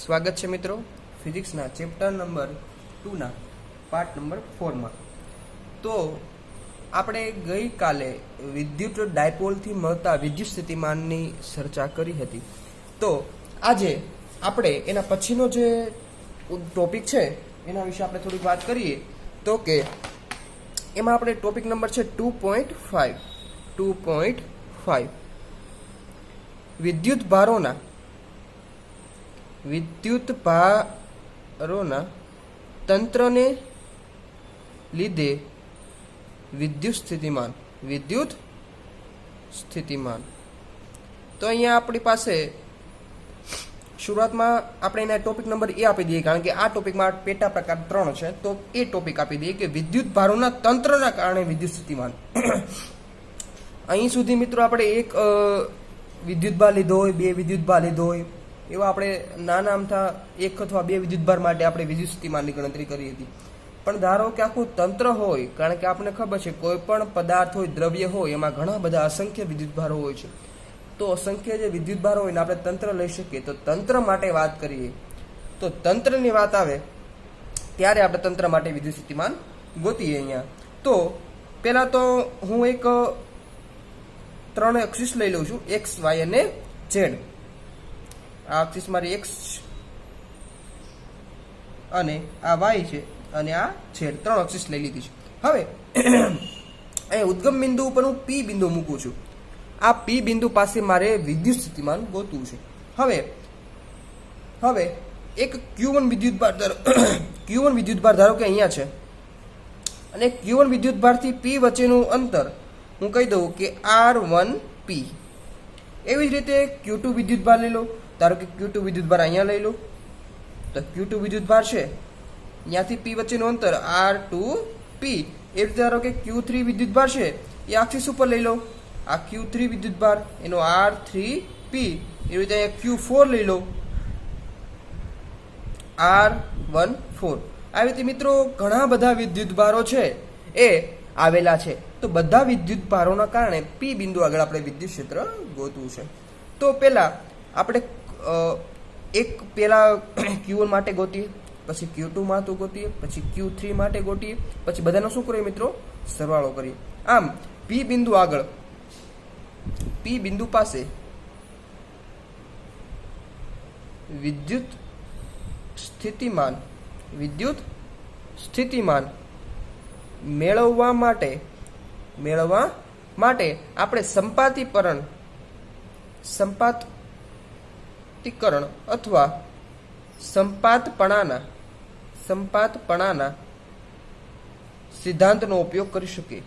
સ્વાગત છે મિત્રો ફિઝિક્સના ચેપ્ટર નંબર 2 ના પાર્ટ નંબર 4 માં। તો આપણે ગઈકાલે વિદ્યુત ડાયપોલથી મળતા વિદ્યુત સ્થિતિમાનની ચર્ચા કરી હતી। તો આજે આપણે એના પછીનો જે ટોપિક છે એના વિશે આપણે થોડીક વાત કરીએ। તો કે એમાં આપણે ટોપિક નંબર છે 2.5 વિદ્યુત ભારોના તંત્રને લીધે વિદ્યુત સ્થિતિમાન। તો અહીંયા આપણી પાસે શરૂઆતમાં આપણે એના ટોપિક નંબર એ આપી દઈએ, કારણ કે આ ટોપિકમાં પેટા પ્રકાર 3 છે। તો એ ટોપિક આપી દઈએ કે વિદ્યુત ભારોના તંત્રના કારણે વિદ્યુત સ્થિતિમાન। અહીં સુધી મિત્રો આપણે એક વિદ્યુત ભાર લીધો હોય, બે વિદ્યુત ભાર લીધો હોય, એવા આપણે નાના અમથા એક અથવા બે વિદ્યુત ભાર માટે આપણે વિદ્યુત સ્થિતિમાનની ગણતરી કરી હતી। પણ ધારો કે આખું તંત્ર હોય, કારણ કે આપણને ખબર છે કોઈ પણ પદાર્થ હોય, દ્રવ્ય હોય, એમાં ઘણા બધા અસંખ્ય વિદ્યુત ભારો હોય છે। તો અસંખ્ય જે વિદ્યુત ભારો હોય ને આપણે તંત્ર લઈ શકીએ। તો તંત્ર માટે વાત કરીએ તો તંત્રની વાત આવે ત્યારે આપણે તંત્ર માટે વિદ્યુત સ્થિતિમાન ગોતીએ અહીંયા। તો પહેલા તો હું એક 3 એક્સિસ લઈ લઉં છું, એક્સ, વાય અને ઝેડ। આ એક્સિસ મારી એક્સ અને આ વાય છે અને આ ઝેડ, 3 એક્સિસ લઈ લીધી છે। હવે અહીં ઉદ્ગમ બિંદુ ઉપર હું પી બિંદુ મૂકું છું। આ પી બિંદુ પાસે મારે વિદ્યુત સ્થિતિમાન ગોતવું છે। હવે એક Q1 વિદ્યુત ભાર ધારો કે અહીંયા છે, અને Q1 વિદ્યુત ભારથી P વચ્ચેનું અંતર હું કહી દઉં કે R1P। એવી જ રીતે Q2 વિદ્યુત ભાર લઈ લો, ધારો કે Q2 વિદ્યુત ભાર અહીંયા લઈ લો, તો Q2 વિદ્યુત ભાર છે, ત્યાંથી P વચ્ચેનું અંતર R2P। એ રીતે ધારો કે Q3 વિદ્યુત ભાર છે, એ આક્સિસ ઉપર લઈ લો, આ Q3 વિદ્યુત ભાર એનો R3P। એવી રીતે અહીંયા Q4 લઈ લો, R14। આવી રીતે મિત્રો ઘણા બધા વિદ્યુત ભારો છે એ આવેલા છે। તો બધા વિદ્યુત ભારોના કારણે P બિંદુ આગળ આપણે વિદ્યુત ક્ષેત્ર ગોતવું છે। તો પહેલા આપણે પહેલા Q1 માટે ગોતીએ, પછી Q2 માટે ગોતીએ, પછી Q3 માટે ગોતીએ, પછી બધાનો શું કરીએ મિત્રો? સરવાળો કરીએ। આમ P બિંદુ આગળ, P બિંદુ પાસે વિદ્યુત સ્થિતિમાન મેળવવા માટે આપણે સંપાતીકરણ અથવા સંપાતપણાના સિદ્ધાંતનો ઉપયોગ કરી શકીએ।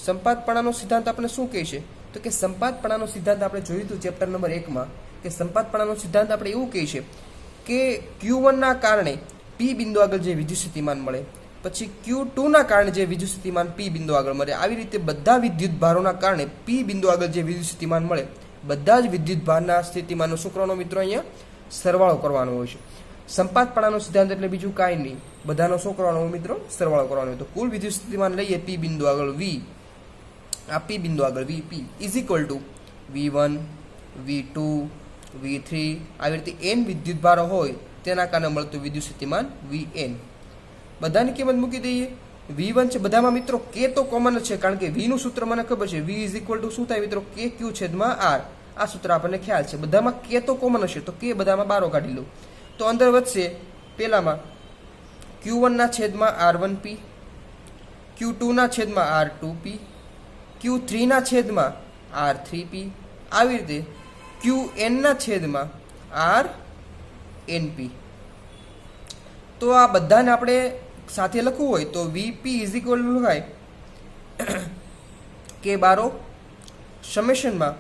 સંપાતપણાનો સિદ્ધાંત આપણે શું કહે છે? તો કે સંપાતપણાનો સિદ્ધાંત આપણે જોયું હતું ચેપ્ટર નંબર 1 માં, કે સંપાતપણાનો સિદ્ધાંત આપણે એવું કહે છે કે Q1 ના કારણે P બિંદુ આગળ જે વિદ્યુત સ્થિતિમાન મળે, પછી Q2 ના કારણે જે વિદ્યુત સ્થિતિમાન P બિંદુ આગળ મળે, આવી રીતે બધા વિદ્યુત ભારોના કારણે P બિંદુ આગળ જે વિદ્યુત સ્થિતિમાન મળે, બધા જ વિદ્યુત ભારના સ્થિતિમાનનો શું કરવાનો મિત્રો? અહીંયા સરવાળો કરવાનો હોય છે। સંપાતપણાનો સિદ્ધાંત એટલે બીજું કાંઈ નહીં, બધાનો શું કરવાનો હોય મિત્રો? સરવાળો કરવાનો હોય। તો કુલ વિદ્યુત સ્થિતિમાન લઈએ P બિંદુ આગળ V, આ P બિંદુ આગળ VP is equal two V1, V2, V3, આવી રીતે n વિદ્યુત ભારો હોય તેના કારણે મળતું વિદ્યુત સ્થિતિમાન Vn। બધાની કિંમત મૂકી દઈએ। V1 છે, બધામાં મિત્રો K તો કોમન જ છે, કારણ કે V નું સૂત્ર મને ખબર છે, V ઇઝ ઇક્વલ ટુ શું થાય મિત્રો? KQ છેદમાં R। આ સૂત્ર આપણને ખ્યાલ છે, બધામાં K તો કોમન હશે, તો K બધામાં બારો કાઢી લો। તો અંદર વધશે પહેલામાં Q1 ના છેદમાં R1P, Q2 ના છેદમાં R2P, Q3 ના છેદમાં R3P, આવી રીતે Qn ના છેદમાં RNP। તો આ બધાને આપણે સાથે લખવું હોય તો VP ઇઝ ઇક્વલ ટુ થાય K બારો સમેશનમાં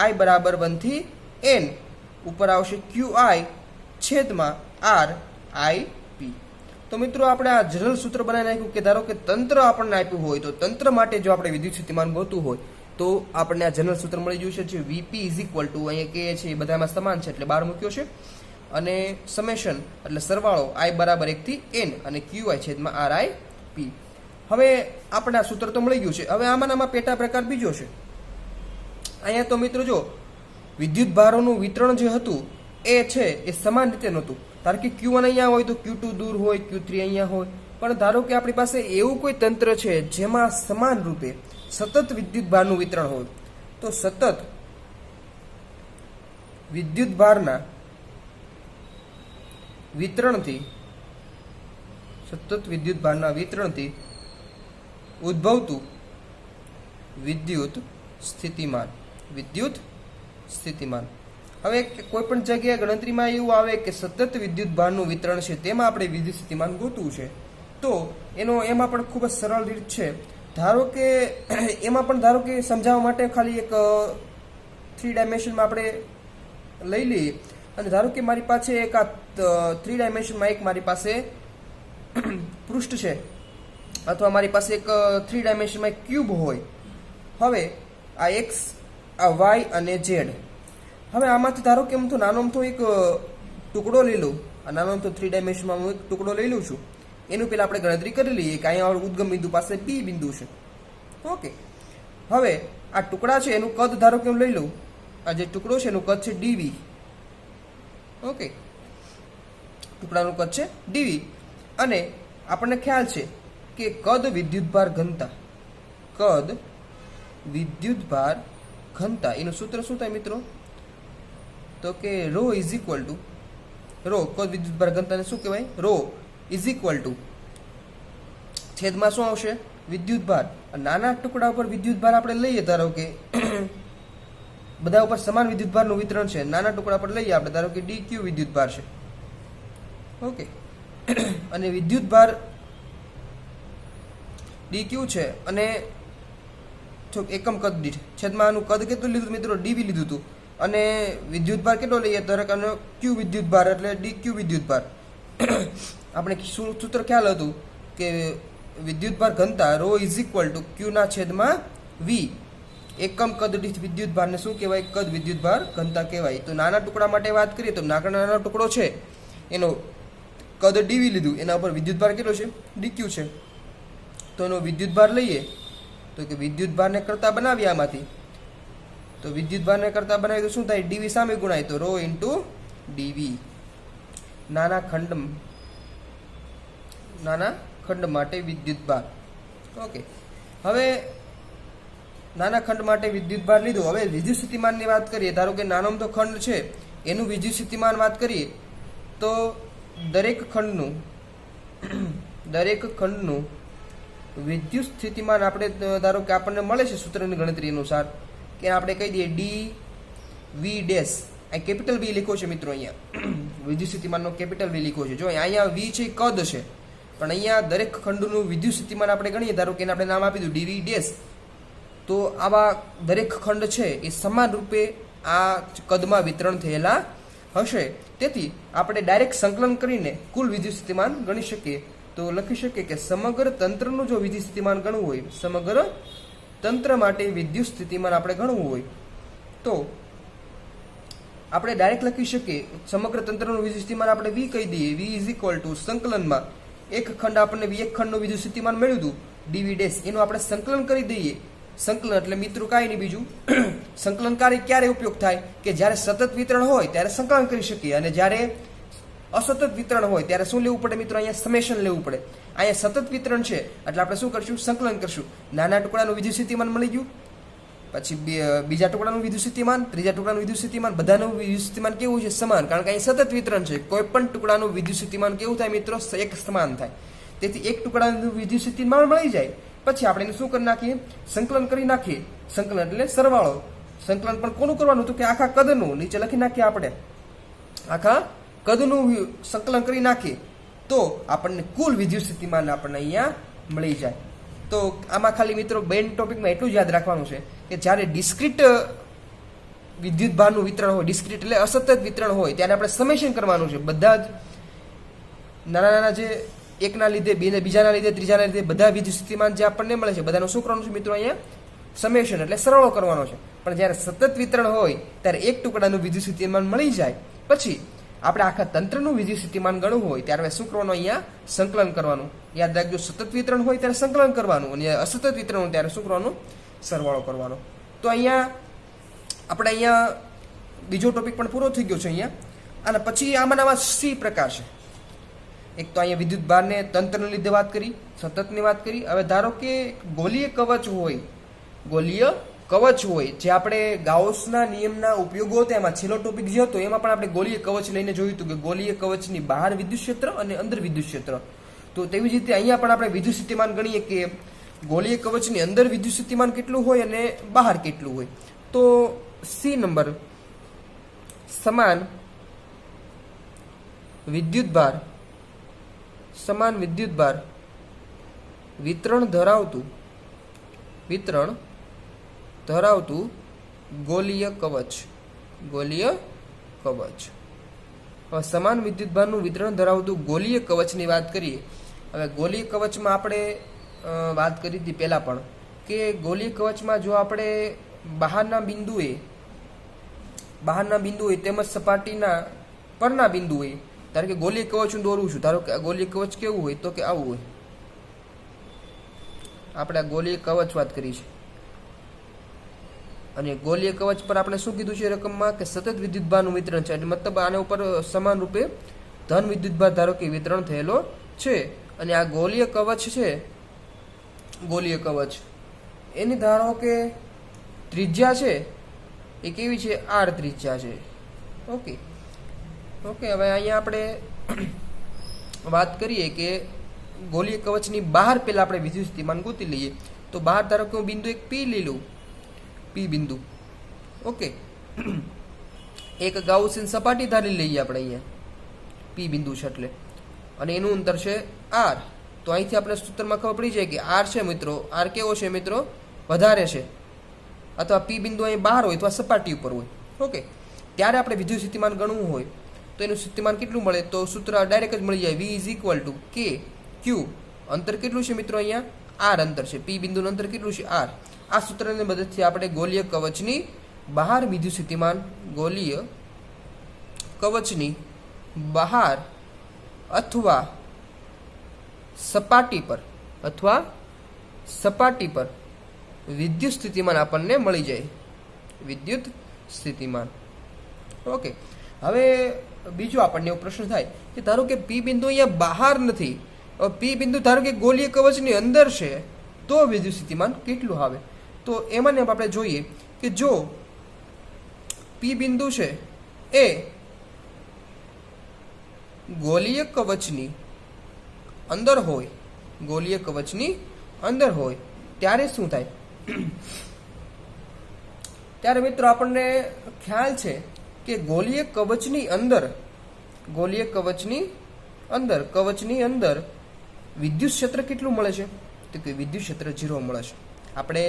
I બરાબર 1 થી N, ઉપર આવશે QI છેદમાં RIP। તો મિત્રો આપણે આ જનરલ સૂત્ર બનાવી નાખ્યું કે ધારો કે તંત્ર આપણને આપ્યું હોય, તો તંત્ર માટે જો આપણે વિદ્યુત સ્થિતિમાન ગોતવું હોય તો આપણને આ જનરલ સૂત્ર મળી ગયું છે, જે VP ઇઝ ઇક્વલ ટુ અહીંયા કે છે બધામાં સમાન છે એટલે 12 મૂક્યો છે, અને સમેશન એટલે સરવાળો I બરાબર 1 થી N અને QI છેદમાં RIP। હવે આપણે આ સૂત્ર તો મળી ગયું છે। હવે આમાં પેટા પ્રકાર બીજો છે, અહીંયા તો મિત્રો જો વિદ્યુત ભારોનું વિતરણ જે હતું એ છે એ સમાન રીતે નહોતું. ધારો કે Q1 અહીંયા હોય તો Q2 દૂર હોય, Q3 અહીંયા હોય. પણ ધારો કે આપણી પાસે એવું કોઈ તંત્ર છે જેમાં સમાન રૂપે સતત વિદ્યુત ભારનું વિતરણ હોય, તો સતત વિદ્યુત ભારના વિતરણથી ઉદ્ભવતું વિદ્યુત સ્થિતિમાન. હવે કોઈ પણ જગ્યાએ ગણતરીમાં એવું આવે કે સતત વિદ્યુત ભારનું વિતરણ છે, તેમાં આપણે વિદ્યુત સ્થિતિમાન ગોતવું છે, તો એમાં પણ ખૂબ જ સરળ રીત છે. ધારો કે સમજાવવા માટે ખાલી એક 3 ડાયમેન્શનમાં આપણે લઈ લઈએ, અને ધારો કે મારી પાસે એક આ 3 ડાયમેન્શનમાં એક મારી પાસે પૃષ્ઠ છે, અથવા મારી પાસે એક 3 ડાયમેન્શનમાં એક ક્યુબ હોય. હવે આ x, આ y અને z, હવે આમાંથી ધારો કે હું તો નાનો અમથો એક ટુકડો લઈ લઉં. આ નાનો અમથો 3 ડાયમેન્શનમાં હું એક ટુકડો લઈ લઉં છું. એનું પહેલાં આપણે ગણતરી કરી લઈએ કે અહીંયા ઉદ્ગમ બિંદુ પાસે P બિંદુ છે. ઓકે, હવે આ ટુકડા છે એનું કદ ધારો કે હું લઈ લઉં. આ જે ટુકડો છે એનું કદ છે dv. ઓકે, ટુકડાનું કદ છે dv, અને આપણને ખ્યાલ છે કે કદ વિદ્યુતભાર ઘનતા એનું સૂત્ર શું થાય મિત્રો? તો કે રો કદ વિદ્યુતભાર ઘનતાને શું કહેવાય? રો ઇઝ ઇક્વલ ટુ છેદમાં શું આવશે? વિદ્યુતભાર. નાના ટુકડા ઉપર વિદ્યુતભાર આપણે લઈએ, ધારો કે બધા ઉપર સમાન વિદ્યુતભારનું વિતરણ છે, નાના ટુકડા પર લઈએ આપણે, ધારો કે dq વિદ્યુતભાર છે. ઓકે, અને વિદ્યુતભાર dq છે, અને એકમ કદ દીઠ છેદમાં આનું કદ કેટલું લીધું મિત્રો? dv લીધું હતું. અને વિદ્યુતભાર કેટલો લઈએ? ધારો કે q વિદ્યુતભાર એટલે dq વિદ્યુતભાર. આપણે સૂત્ર ખ્યાલ હતું કે વિદ્યુતભાર ઘનતા rho is equal to q ના છેદમાં v. એકમ કદ દીઠ વિદ્યુતભારને શું કહેવાય? કદ વિદ્યુતભાર ઘનતા કહેવાય. તો નાના ટુકડા માટે વાત કરીએ તો નાનો ટુકડો છે એનો કદ dv લીધું, એના ઉપર વિદ્યુતભાર કેટલો છે? dq છે. તો એનો વિદ્યુતભાર લઈએ તો કે વિદ્યુતભારને કરતા બનાવીએ આમાંથી, તો વિદ્યુતભારને કરતા બનાવીએ તો શું થાય? dv સામે ગુણાય તો રો ઇન્ટુ dv. નાના ખંડ માટે વિદ્યુતભાર. ઓકે, હવે નાના ખંડ માટે વિદ્યુતભાર લીધો. હવે વિદ્યુત સ્થિતિમાનની વાત કરીએ. ધારો કે નાનો અમથો ખંડ છે એનું વિદ્યુત સ્થિતિમાન વાત કરીએ તો દરેક ખંડનું વિદ્યુત સ્થિતિમાન આપણે ધારો કે આપણને મળે છે સૂત્રની ગણતરી અનુસાર કે આપણે કહી દઈએ dv ડેશ. અહીં કેપિટલ V લખ્યો છે મિત્રો, અહીંયા વિદ્યુત સ્થિતિમાનનો કેપિટલ V લખ્યો છે. જો અહીંયા V છે કદ છે, પણ અહીંયા દરેક ખંડનું વિદ્યુત સ્થિતિમાન આપણે ગણીએ, ધારો કે આપણે નામ આપી દઉં dv ડેશ. તો આવા દરેક ખંડ છે એ સમાન રૂપે આ કદમાં વિતરણ થયેલા હશે. તેથી આપણે ડાયરેક્ટ સંકલન કરીને કુલ વિદ્યુત સ્થિતિમાન ગણી શકીએ. તો લખી શકીએ કે સમગ્ર તંત્રનું જો વિદ્યુત સ્થિતિમાન ગણવું હોય, સમગ્ર તંત્ર માટે વિદ્યુત સ્થિતિમાન આપણે ગણવું હોય તો આપણે ડાયરેક્ટ લખી શકીએ સમગ્ર તંત્રનું વિદ્યુત સ્થિતિમાન આપણે v કહી દઈએ. v ઇઝ ઇક્વલ ટુ સંકલનમાં એક ખંડ આપણને એક ખંડનું વિદ્યુત સ્થિતિમાન મળ્યું હતું dv ડેશ, એનું આપણે સંકલન કરી દઈએ. સંકલન એટલે મિત્રો કાંઈ નહીં બીજું, સંકલનકારી ક્યારે ઉપયોગ થાય? કે જ્યારે સતત વિતરણ હોય ત્યારે સંકલન કરી શકીએ, અને જ્યારે અસતત વિતરણ હોય ત્યારે શું લેવું પડે મિત્રો? અહીંયા સમેશન લેવું પડે. અહીંયા સતત વિતરણ છે એટલે આપણે શું કરશું? સંકલન કરશું. નાના ટુકડાનું વિદ્યુત સ્થિતિમાન મળી ગયું, પછી બીજા ટુકડાનું વિદ્યુત સ્થિતિમાન, ત્રીજા ટુકડાનું વિદ્યુત સ્થિતિમાન, બધાનું વિદ્યુત સ્થિતિમાન કેવું છે? સમાન. કારણ કે અહીં સતત વિતરણ છે. કોઈ પણ ટુકડાનું વિદ્યુત સ્થિતિમાન કેવું થાય મિત્રો? એક સમાન થાય. તેથી એક ટુકડાનું વિદ્યુત સ્થિતિમાન મળી જાય પછી આપણે એને શું કરી નાખીએ? સંકલન કરી નાખીએ. સંકલન એટલે સરવાળો. સંકલન પણ કોનું કરવાનું? તો કે આખા કદનું. નીચે લખી નાખીએ આપણે, આખા કદનું સંકલન કરી નાખીએ તો આપણને કુલ વિદ્યુત સ્થિતિમાન આપણને અહીંયા મળી જાય. તો આમાં ખાલી મિત્રો બેન ટોપિકમાં એટલું જ યાદ રાખવાનું છે કે જ્યારે ડિસ્ક્રીટ વિદ્યુતભારનું વિતરણ હોય, ડિસ્ક્રીટ એટલે અસતત વિતરણ હોય, ત્યારે આપણે સમેશન કરવાનું છે. બધા જ નાના જે એકના લીધે, બીજાના લીધે, ત્રીજાના લીધે બધા વિદ્યુત સ્થિતિમાન જે આપણને મળે છે બધાનું શું કરવાનું છે મિત્રો? અહીંયા સમેશન એટલે સરવાળો કરવાનો છે. પણ જ્યારે સતત વિતરણ હોય ત્યારે એક ટુકડાનું વિદ્યુત સ્થિતિમાન મળી જાય પછી આપણે આખા તંત્રનું વિદ્યુત સ્થિતિમાન ગણવું હોય ત્યારે શું કરવાનું? અહીંયા સંકલન કરવાનું. યાદ રાખજો, સતત વિતરણ હોય ત્યારે સંકલન કરવાનું, અને અસતત વિતરણ હોય ત્યારે શું કરવાનું? સરવાળો કરવાનો. તો અહીંયા આપણે અહીંયા બીજો ટોપિક પણ પૂરો થઈ ગયો છે અહીંયા. અને પછી આમાં સી પ્રકાર છે. એક તો અહીંયા વિદ્યુત ભારને તંત્રને લીધે વાત કરી, સતતની વાત કરી. હવે ધારો કે ગોલીય કવચ હોય, ગોલીય કવચ હોય, જે આપણે ગાઉસના નિયમના ઉપયોગો હતા એમાં છેલ્લો ટોપિક જે હતો એમાં પણ આપણે ગોલીય કવચ લઈને જોયું હતું કે ગોલીય કવચની બહાર વિદ્યુત ક્ષેત્ર અને અંદર વિદ્યુત ક્ષેત્ર. તો તેવી જ રીતે અહીંયા પણ આપણે વિદ્યુત સ્થિતિમાન ગણીએ કે ગોલીય કવચની અંદર વિદ્યુત સ્થિતિમાન કેટલું હોય અને બહાર કેટલું હોય. તો સી નંબર સમાન વિદ્યુતભાર વિતરણ ધરાવતું ગોલીય કવચ. હવે સમાન વિદ્યુતભારનું વિતરણ ધરાવતું ગોલીય કવચની વાત કરીએ. હવે ગોલીય કવચમાં આપણે વાત કરી હતી પહેલા પણ કે ગોલીય કવચમાં જો આપણે બહારના બિંદુએ તેમજ સપાટીના પરના બિંદુએ, ધારો કે ગોલીય કવચ હું દોરું છું, ધારો કે આ ગોલીય કવચ કેવું હોય તો કે આવું હોય. આપણે આ ગોલીય કવચ વાત કરી છે અને ગોલીય કવચ પર આપણે શું કીધું છે રકમમાં કે સતત વિદ્યુતભારનું વિતરણ છે. એટલે મતલબ આના ઉપર સમાન રૂપે ધન વિદ્યુતભાર ધારો કે વિતરણ થયેલો છે. અને આ ગોલીય કવચ છે, ગોલીય કવચ એની ધારો કે ત્રિજ્યા છે એ કેવી છે, r ત્રિજ્યા છે. ઓકે. હવે અહીંયા આપણે વાત કરીએ કે ગોલીય કવચની બહાર પહેલા આપણે વિદ્યુત સ્થિતિમાન ગોતી લઈએ. તો બહાર ધારો કે હું બિંદુ એક પી લઈ લઉં, પી બિંદુ. ઓકે. એક ગાઉસિયન સપાટી ધારી લઈએ આપણે અહીંયા પી બિંદુ છે એટલે, અને એનું અંતર છે r. તો અહીંથી આપણે સૂત્રમાં ખબર પડી જાય કે r છે મિત્રો, r કેવો છે મિત્રો, વધારે છે. અથવા પી બિંદુ અહીં બહાર હોય અથવા સપાટી ઉપર હોય. ઓકે. ત્યારે આપણે વિદ્યુત સ્થિતિમાન ગણવું હોય તો એનું સ્થિતિમાન કેટલું મળે, તો સૂત્ર ડાયરેક્ટ જ મળી જાય, v is equal two k q. અંતર કેટલું છે મિત્રો, અહીંયા r અંતર છે, પી બિંદુનું અંતર કેટલું છે, r. આ સૂત્રની મદદથી આપણે ગોલીય કવચની બહાર વિદ્યુત સ્થિતિમાન, ગોલીય કવચની બહાર અથવા સપાટી પર વિદ્યુત સ્થિતિમાન આપણને મળી જાય, વિદ્યુત સ્થિતિમાન. ઓકે. હવે બીજો આપણને એવો પ્રશ્ન થાય કે ધારો કે પી બિંદુ અહીંયા બહાર નથી, પી બિંદુ ધારો કે ગોલીય કવચની અંદર છે, તો વિદ્યુત સ્થિતિમાન કેટલું આવે. તો એમાં આપણે જોઈએ કે જો પી બિંદુ છે એ ગોલીય કવચની અંદર હોય, ત્યારે શું થાય. ત્યારે મિત્રો આપણને ખ્યાલ છે કે ગોલીય કવચની અંદર વિદ્યુત ક્ષેત્ર કેટલું મળે છે, તો કે વિદ્યુત ક્ષેત્ર 0 મળે છે. આપણે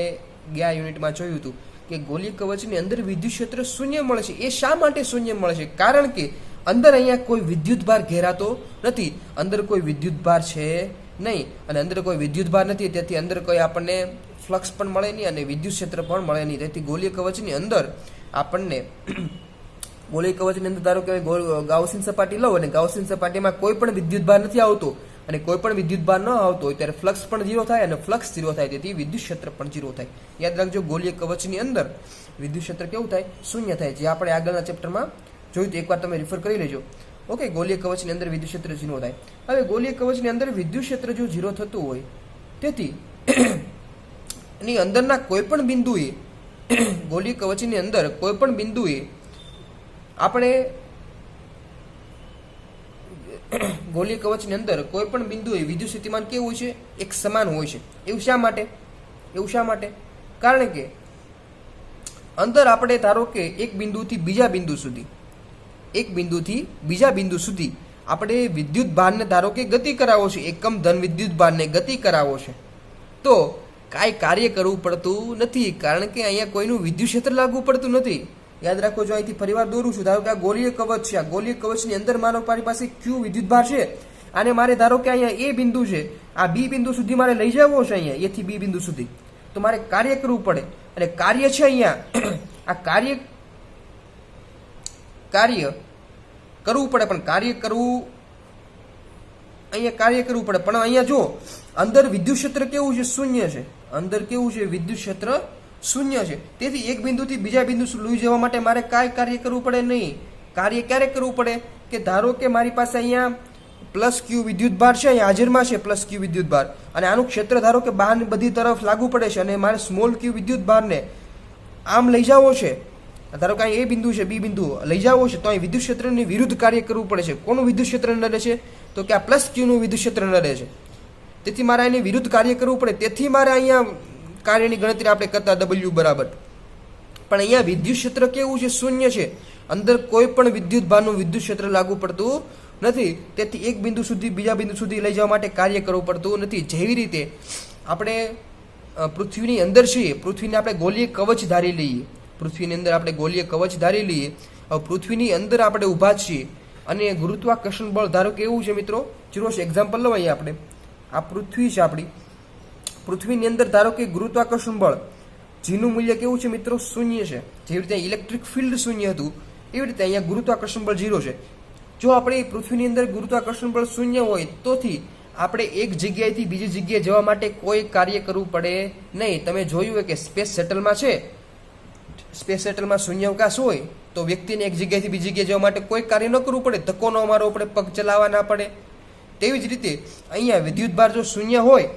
ગયા યુનિટમાં જોયું હતું કે ગોલીય કવચની અંદર વિદ્યુત ક્ષેત્ર 0 મળે છે. એ શા માટે 0 મળે છે, કારણ કે અંદર અહીંયા કોઈ વિદ્યુતભાર ઘેરાતો નથી, અંદર કોઈ વિદ્યુતભાર છે નહીં, અને અંદર કોઈ વિદ્યુતભાર નથી, તેથી અંદર કોઈ આપણને ફ્લક્સ પણ મળે નહીં અને વિદ્યુત ક્ષેત્ર પણ મળે નહીં. તેથી ગોલીય કવચની અંદર આપણને ધારો કે ગાઉસિયન સપાટી લો અને ગાઉસિયન સપાટીમાં કોઈ પણ વિદ્યુતભાર નથી આવતો અને કોઈ પણ વિદ્યુતભાર ન આવતો હોય ત્યારે ફ્લક્સ પણ 0 થાય અને ફ્લક્સ 0 થાય, તેથી વિદ્યુત ક્ષેત્ર પણ 0 થાય. યાદ રાખજો, ગોલીય કવચની અંદર વિદ્યુત ક્ષેત્ર કેવું થાય, 0 થાય, જે આપણે આગળના ચેપ્ટરમાં જોયું. એકવાર તમે રિફર કરી લેજો. ઓકે. ગોલીય કવચની અંદર વિદ્યુત ક્ષેત્ર 0 થાય. હવે ગોલીય કવચની અંદર વિદ્યુત ક્ષેત્ર જો 0 થતું હોય, તેથી એની અંદરના કોઈ પણ બિંદુએ, ગોલીય કવચની અંદર કોઈ પણ બિંદુએ આપણે ગોલીય કવચની અંદર કોઈ પણ બિંદુએ વિદ્યુત સ્થિતિમાન કેવું હોય છે, એક સમાન હોય છે. એવું શા માટે? કારણ કે અંદર આપણે ધારો કે એક બિંદુથી બીજા બિંદુ સુધી આપણે વિદ્યુત ભારને ધારો કે ગતિ કરાવો છે, એકમ ધન વિદ્યુત ભારને ગતિ કરાવો છે, તો કાંઈ કાર્ય કરવું પડતું નથી, કારણ કે અહીંયા કોઈનું વિદ્યુત ક્ષેત્ર લાગુ પડતું નથી. યાદ રાખો, જો અહીંથી ફરીવાર દોરું છું, ધારો કે આ ગોલીય કવચ છે, આ ગોલીય કવચની અંદર મારી પાસે q વિદ્યુતભાર છે, અને મારે ધારો કે અહીંયા એ બિંદુ છે, આ બી બિંદુ સુધી મારે લઈ જવો છે, અહીંયા એથી બી બિંદુ સુધી, તો મારે કાર્ય કરવું પડે. અને કાર્ય છે અહીંયા, આ કાર્ય કરવું પડે, પણ કાર્ય કરવું પડે, પણ અહીંયા જો અંદર વિદ્યુત ક્ષેત્ર કેવું છે, 0 છે. અંદર કેવું છે, વિદ્યુત ક્ષેત્ર શૂન્ય છે. તેથી એક બિંદુથી બીજા બિંદુ લઈ જવા માટે મારે કાંઈ કાર્ય કરવું પડે નહીં. કાર્ય ક્યારે કરવું પડે કે ધારો કે મારી પાસે અહીંયા પ્લસ ક્યુ વિદ્યુત ભાર છે, અહીંયા હાજરમાં છે પ્લસ ક્યુ વિદ્યુત ભાર, અને આનું ક્ષેત્ર ધારો કે બહારની બધી તરફ લાગુ પડે છે, અને મારે સ્મોલ ક્યુ વિદ્યુત ભારને આમ લઈ જવો છે, ધારો કે અહીં એ બિંદુ છે બી બિંદુ લઈ જવો છે, તો અહીં વિદ્યુત ક્ષેત્રની વિરુદ્ધ કાર્ય કરવું પડે છે. કોનું વિદ્યુત ક્ષેત્ર નડે છે? તો કે આ પ્લસ ક્યુનું વિદ્યુત ક્ષેત્ર નડે છે. તેથી મારે એની વિરુદ્ધ કાર્ય કરવું પડે. તેથી મારે અહીંયા કાર્યની ગણતરી આપણે કરતા W બરાબર. પણ અહીંયા વિદ્યુત ક્ષેત્ર કેવું છે? શૂન્ય છે. અંદર કોઈ પણ વિદ્યુત ભારનું વિદ્યુત ક્ષેત્ર લાગુ પડતું નથી. તેથી એક બિંદુ સુધી બીજા બિંદુ સુધી લઈ જવા માટે કાર્ય કરવું પડતું નથી. જેવી રીતે આપણે પૃથ્વીની અંદર છીએ, પૃથ્વીને આપણે ગોલીય કવચ ધારી લઈએ, પૃથ્વીની અંદર આપણે ગોલીય કવચ ધારી લઈએ. હવે પૃથ્વીની અંદર આપણે ઊભા છીએ અને ગુરુત્વાકર્ષણ બળ ધારો કે એવું છે મિત્રો, ચલો એક્ઝામ્પલ લઈએ આપણે. આ પૃથ્વી છે આપણી. પૃથ્વીની અંદર ધારો કે ગુરુત્વાકર્ષણ બળ જીનું મૂલ્ય કેવું છે મિત્રો? શૂન્ય છે. જેવી રીતે ઇલેક્ટ્રિક ફિલ્ડ શૂન્ય હતું એવી રીતે અહીંયા ગુરુત્વાકર્ષણ બળ 0 છે. જો આપણે પૃથ્વીની અંદર ગુરુત્વાકર્ષણ બળ શૂન્ય હોય તોથી આપણે એક જગ્યાએથી બીજી જગ્યાએ જવા માટે કોઈ કાર્ય કરવું પડે નહીં. તમે જોયું હોય કે સ્પેસ શટલમાં છે, સ્પેસ શટલમાં શૂન્યાવકાશ હોય તો વ્યક્તિને એક જગ્યાએથી બીજી જગ્યાએ જવા માટે કોઈ કાર્ય ન કરવું પડે, ધક્કો ન મારવો પડે, પગ ચલાવવા ના પડે. તેવી જ રીતે અહીંયા વિદ્યુત ભાર જો શૂન્ય હોય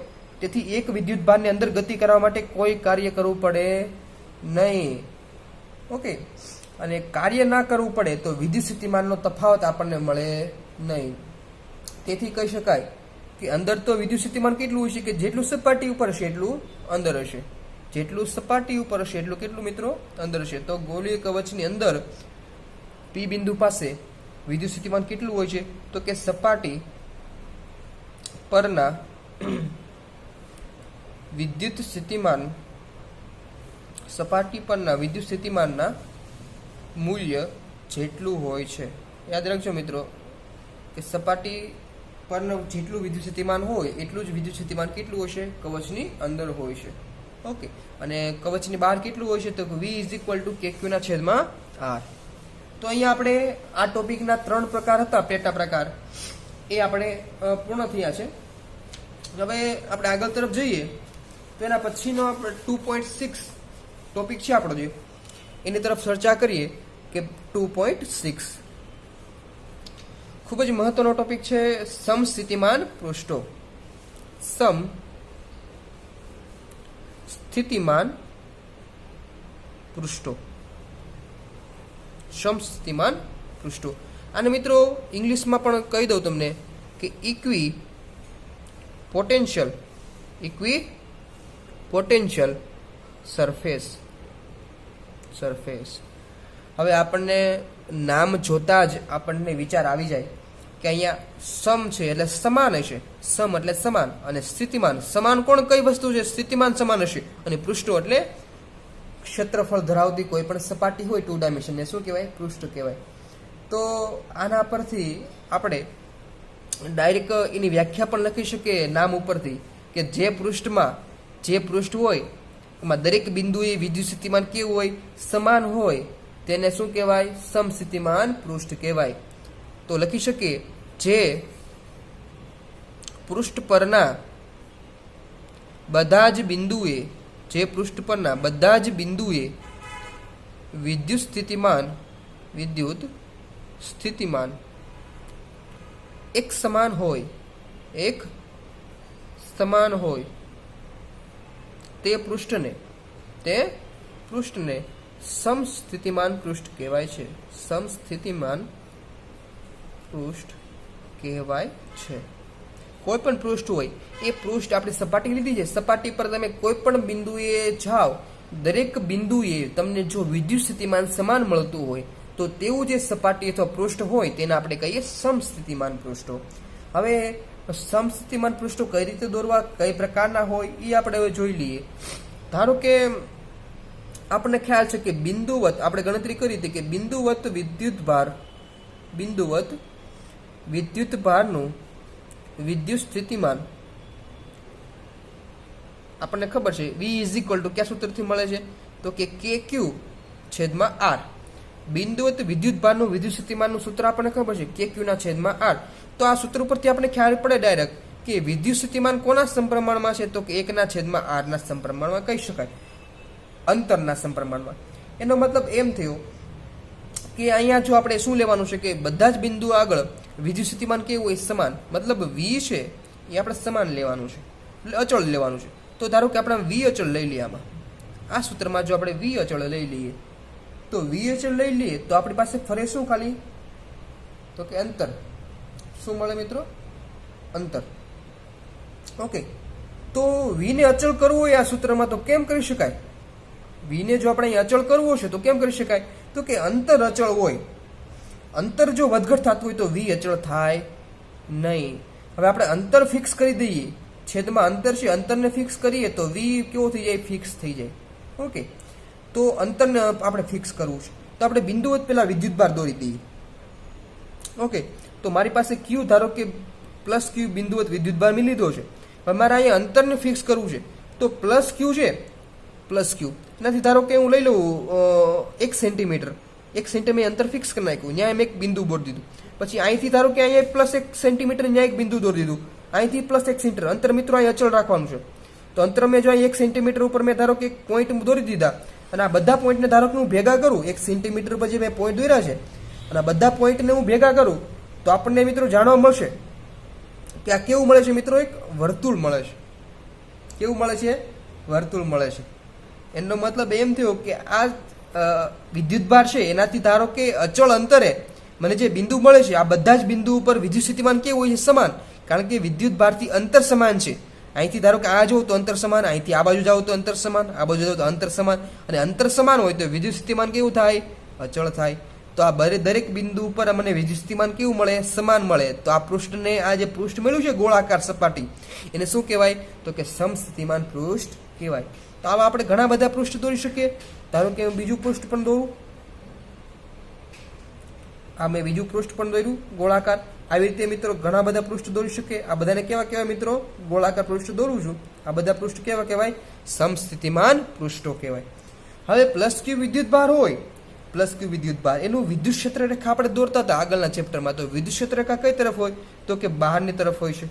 તેથી એક વિદ્યુત ભારની અંદર ગતિ કરવા માટે કોઈ કાર્ય કરવું પડે નહીં. ઓકે, અને કાર્ય ના કરવું પડે તો વિદ્યુત સ્થિતિમાનનો તફાવત આપણને મળે નહીં. તેથી કહી શકાય કે અંદર તો વિદ્યુત સ્થિતિમાન કેટલું હશે કે જેટલું સપાટી ઉપર હશે એટલું અંદર હશે. જેટલું સપાટી ઉપર હશે એટલું કેટલું મિત્રો? અંદર હશે. તો ગોળીય કવચની અંદર પી બિંદુ પાસે વિદ્યુત સ્થિતિમાન કેટલું હોય છે? તો કે સપાટી પરના વિદ્યુત સ્થિતિમાન, સપાટી પરના વિદ્યુત સ્થિતિમાનના મૂલ્ય જેટલું હોય છે. યાદ રાખજો મિત્રો કે સપાટી પરનું જેટલું વિદ્યુત સ્થિતિમાન હોય એટલું જ વિદ્યુત સ્થિતિમાન કેટલું હશે? કવચની અંદર હોય છે. ઓકે, અને કવચની બહાર કેટલું હોય છે? તો V = KQ/R. તો અહીંયા આપણે આ ટોપિકના 3 પ્રકાર હતા, પેટા પ્રકાર, એ આપણે પૂર્ણ થયા છે. હવે આપણે આગળ તરફ જઈએ તો એના પછીનો 2.6 ટોપિક છે આપણો, જે એની તરફ ચર્ચા કરીએ કે 2.6 ખૂબ જ મહત્વનો ટોપિક છે. સમસ્થિતિમાન પૃષ્ઠો. સમસ્થિતિમાન પૃષ્ઠો. સમસ્થિતિમાન પૃષ્ઠો. અને મિત્રો ઇંગ્લિશમાં પણ કહી દઉં તમને કે ઇક્વી પોટેન્શિયલ સરફેસ. હવે આપણને નામ જોતા જ આપણને વિચાર આવી જાય કે અહીંયા સમ છે એટલે સમાન હશે, સમ એટલે સમાન, અને સ્થિતિમાન સમાન કોણ કઈ વસ્તુ છે? સ્થિતિમાન સમાન હશે. અને પૃષ્ઠો એટલે ક્ષેત્રફળ ધરાવતી કોઈ પણ સપાટી હોય 2 ડાયમેન્શન ને શું કહેવાય? પૃષ્ઠ કહેવાય. તો આના પરથી આપણે ડાયરેક્ટ એની વ્યાખ્યા પણ લખી શકીએ નામ ઉપરથી કે જે પૃષ્ઠમાં જે પૃષ્ઠ હોય એમાં દરેક બિંદુએ વિદ્યુત સ્થિતિમાન કેવું હોય? સમાન હોય. તેને શું કહેવાય? સમસ્થિતિમાન પૃષ્ઠ કહેવાય. તો લખી શકીએ જે પૃષ્ઠ પરના બધા જ બિંદુએ વિદ્યુત સ્થિતિમાન એક સમાન હોય તે પૃષ્ઠને સમસ્થિતિમાન પૃષ્ઠ કહેવાય છે. સમસ્થિતિમાન પૃષ્ઠ કહેવાય છે. કોઈ પણ પૃષ્ઠ હોય એ પૃષ્ઠ આપણી સપાટી લીધી છે, સપાટી પર તમે કોઈ પણ બિંદુએ જાઓ, દરેક બિંદુએ તમને જો વિદ્યુત સ્થિતિમાન સમાન મળતું હોય તો તેવું જે સપાટી અથવા પૃષ્ઠ હોય તેને આપણે કહીએ સમસ્થિતિમાન પૃષ્ઠો. હવે સમસ્થિતિમાન પૃષ્ઠો કઈ રીતે દોરવા, કઈ પ્રકારના હોય એ આપણે હવે જોઈ લઈએ. ધારો કે આપણને ખ્યાલ છે કે બિંદુવત આપણે ગણતરી કરી હતી કે બિંદુવત વિદ્યુત ભારનું વિદ્યુત સ્થિતિમાન આપણને ખબર છે V = કયા સૂત્રથી મળે છે? તો કે KQ/R. બિંદુવત વિદ્યુત ભારનું વિદ્યુત સ્થિતિમાનનું સૂત્ર આપણને ખબર છે KQ/R. તો આ સૂત્ર ઉપરથી આપણે ખ્યાલ પડે ડાયરેક્ટ કે વિદ્યુત સ્થિતિમાન કોના સમપ્રમાણમાં છે? તો કે 1/R ના સમપ્રમાણમાં કહી શકાય. અંતરના સમપ્રમાણમાં. એનો મતલબ એમ થયો કે અહીંયા જો આપણે શું લેવાનું છે કે બધા જ બિંદુ આગળ વિદ્યુત સ્થિતિમાન કેવું હોય? સમાન. મતલબ વી છે એ આપણે સમાન લેવાનું છે, એટલે અચળ લેવાનું છે. તો ધારો કે આપણે વી અચળ લઈ લઈએ. આમાં આ સૂત્રમાં જો આપણે વી અચળ લઈ લઈએ તો વી અચળ લઈ લઈએ તો આપણી પાસે ફરે શું ખાલી? તો કે અંતર. શું મળે મિત્રો? અંતર. ઓકે, તો વીને અચળ કરવું હોય આ સૂત્રમાં તો કેમ કરી શકાય? વીને જો આપણે અહીં અચળ કરવો છે તો કેમ કરી શકાય? તો કે અંતર અચળ હોય. અંતર જો વધઘટ થતું હોય તો વી અચળ થાય નહીં. હવે આપણે અંતર ફિક્સ કરી દઈએ, છેદમાં અંતર છે, અંતરને ફિક્સ કરીએ તો વી કેવો થઈ જાય? ફિક્સ થઈ જાય. ઓકે, તો અંતરને આપણે ફિક્સ કરવું છે તો આપણે બિંદુ પેલા વિદ્યુતભાર દોરી દઈએ. ઓકે, તો મારી પાસે ક્યુ, ધારો કે પ્લસ ક્યુ બિંદુવત વિદ્યુતભાર મેં લીધો છે. હવે મારે અહીંયા અંતરને ફિક્સ કરવું છે તો પ્લસ ક્યુ છે, પ્લસ ક્યુ નથી. ધારો કે હું લઈ લઉં 1 સેન્ટીમીટર. 1 સેન્ટીમીટર અંતર ફિક્સ કરી નાખ્યું, ત્યાં મેં એક બિંદુ બોરી દીધું. પછી અહીંથી ધારો કે અહીંયા પ્લસ 1 સેન્ટીમીટર, ત્યાં એક બિંદુ દોરી દીધું. અહીંથી પ્લસ 1 સેન્ટીમીટર અંતર મિત્રો અહીં અચળ રાખવાનું છે. તો અંતર મેં જો અહીં 1 સેન્ટીમીટર ઉપર મેં ધારો કે એક પોઈન્ટ દોરી દીધા અને આ બધા પોઈન્ટને ધારો કે હું ભેગા કરું, 1 સેન્ટીમીટર પર જે મેં પોઈન્ટ દોર્યા છે અને આ બધા પોઈન્ટને હું ભેગા કરું તો આપણને મિત્રો જાણવા મળશે કે આ કેવું મળે છે મિત્રો? એક વર્તુળ મળે છે. કેવું મળે છે? વર્તુળ મળે છે. એનો મતલબ એમ થયો કે આ વિદ્યુતભાર છે એનાથી ધારો કે અચળ અંતરે મને જે બિંદુ મળે છે આ બધા જ બિંદુ ઉપર વિદ્યુત સ્થિતિમાન કેવું હોય છે? સમાન. કારણ કે વિદ્યુતભારથી અંતર સમાન છે. અહીંથી ધારો કે આ જોઉં તો અંતર સમાન, અહીંથી આ બાજુ જાવ તો અંતર સમાન, આ બાજુ જાવ તો અંતર સમાન. અને અંતર સમાન હોય તો વિદ્યુત સ્થિતિમાન કેવું થાય? અચળ થાય. તો આ દરેક બિંદુ ઉપર મને વિદ્યુત સ્થિતિમાન કેવું મળે? સમાન મળે. તો આ પૃષ્ઠને, આ જે પૃષ્ઠ મળ્યું છે ગોળાકાર સપાટી, એને શું કહેવાય? તો કે સમસ્થિતિમાન પૃષ્ઠ કહેવાય. તો આવા આપણે ઘણા બધા પૃષ્ઠ દોરી શકીએ. ધારો કે હું બીજું પૃષ્ઠ પણ દોરું. આ મેં બીજું પૃષ્ઠ પણ દોર્યું ગોળાકાર. આવી રીતે મિત્રો ઘણા બધા પૃષ્ઠ દોરી શકીએ. આ બધાને કેવા કહેવાય મિત્રો? ગોળાકાર પૃષ્ઠ દોરું છું. આ બધા પૃષ્ઠ કેવા કહેવાય? સમસ્થિતિમાન પૃષ્ઠો કહેવાય. હવે પ્લસ ક્યુ વિદ્યુતભાર હોય, પ્લસ ક્યુ વિદ્યુતભાર, એનું વિદ્યુત ક્ષેત્ર રેખા આપણે દોરતા હતા આગળના ચેપ્ટરમાં. તો વિદ્યુત ક્ષેત્ર રેખા કઈ તરફ હોય? તો કે બહારની તરફ હોય છે.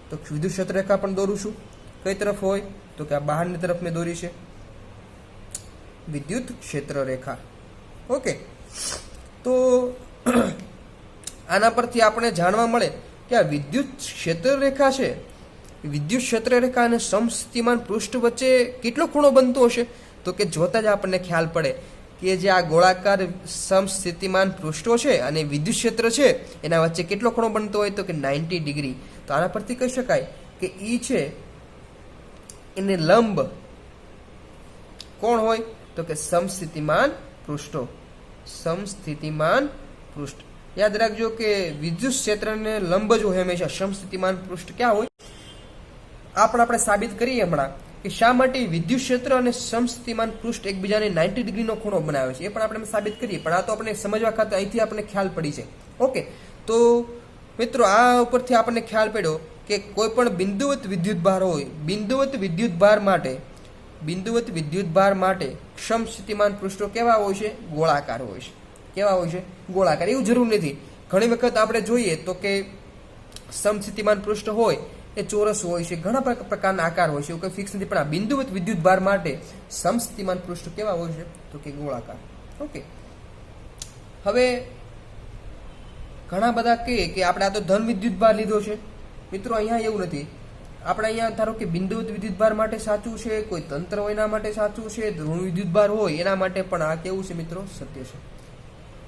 તો વિદ્યુત ક્ષેત્ર રેખા પણ દોરું છું. કઈ તરફ હોય? તો કે આ બહારની તરફ મેં દોરી છે વિદ્યુત ક્ષેત્ર રેખા. ઓકે, તો આના પરથી આપણે જાણવા મળે કે આ વિદ્યુત ક્ષેત્ર રેખા છે, વિદ્યુત ક્ષેત્ર રેખા અને સમસ્થિતિમાન પૃષ્ઠ વચ્ચે કેટલો ખૂણો બનતો હશે? તો કે જોતા જ આપણને ખ્યાલ પડે કે જે આ ગોળાકાર સમસ્થિતિમાન પૃષ્ઠો છે અને વિદ્યુત ક્ષેત્ર છે એના વચ્ચે કેટલો ખૂણો બનતો હોય? તો કે 90 ડિગ્રી. તો આના પરથી કહી શકાય કે ઈ છે એને લંબ કોણ હોય? તો કે સમસ્થિતિમાન પૃષ્ઠો. સમસ્થિતિમાન પૃષ્ઠ યાદ રાખજો કે વિદ્યુત ક્ષેત્રને લંબ જ હોય હંમેશા. સમસ્થિતિમાન પૃષ્ઠ ક્યાં હોય? આ પણ આપણે સાબિત કરીએ હમણાં કે શા માટે વિદ્યુત ક્ષેત્ર અને સમસ્થિતિમાન પૃષ્ઠ એકબીજાને 90 ડિગ્રીનો ખૂણો બનાવે છે. એ પણ આપણે સાબિત કરીએ, પણ આ તો આપણે સમજવા ખાતે અહીંથી આપણને ખ્યાલ પડી છે. ઓકે, તો મિત્રો આ ઉપરથી આપણને ખ્યાલ પડ્યો કે કોઈ પણ બિંદુવત વિદ્યુતભાર હોય, બિંદુવત વિદ્યુતભાર માટે સમસ્થિતિમાન પૃષ્ઠો કેવા હોય છે? ગોળાકાર હોય છે. કેવા હોય છે? ગોળાકાર. એવું જરૂર નથી. ઘણી વખત આપણે જોઈએ તો કે સમસ્થિતિમાન પૃષ્ઠ હોય એ ચોરસ હોય છે, ઘણા પ્રકારના આકાર હોય છે, એવું કંઈ ફિક્સ નથી. પણ આ બિંદુવત વિદ્યુતભાર માટે સમસ્થિતિમાન પૃષ્ઠ કેવા હોય છે? તો કે ગોળાકાર. ઓકે, હવે ઘણા બધા કહે કે આપણે આ તો ધન વિદ્યુતભાર લીધો છે. મિત્રો અહીંયા એવું નથી. આપણે અહીંયા ધારો કે બિંદુવત વિદ્યુતભાર માટે સાચું છે, કોઈ તંત્ર હોય એના માટે સાચું છે, ઋણ વિદ્યુતભાર હોય એના માટે પણ આ કેવું છે મિત્રો? સત્ય છે.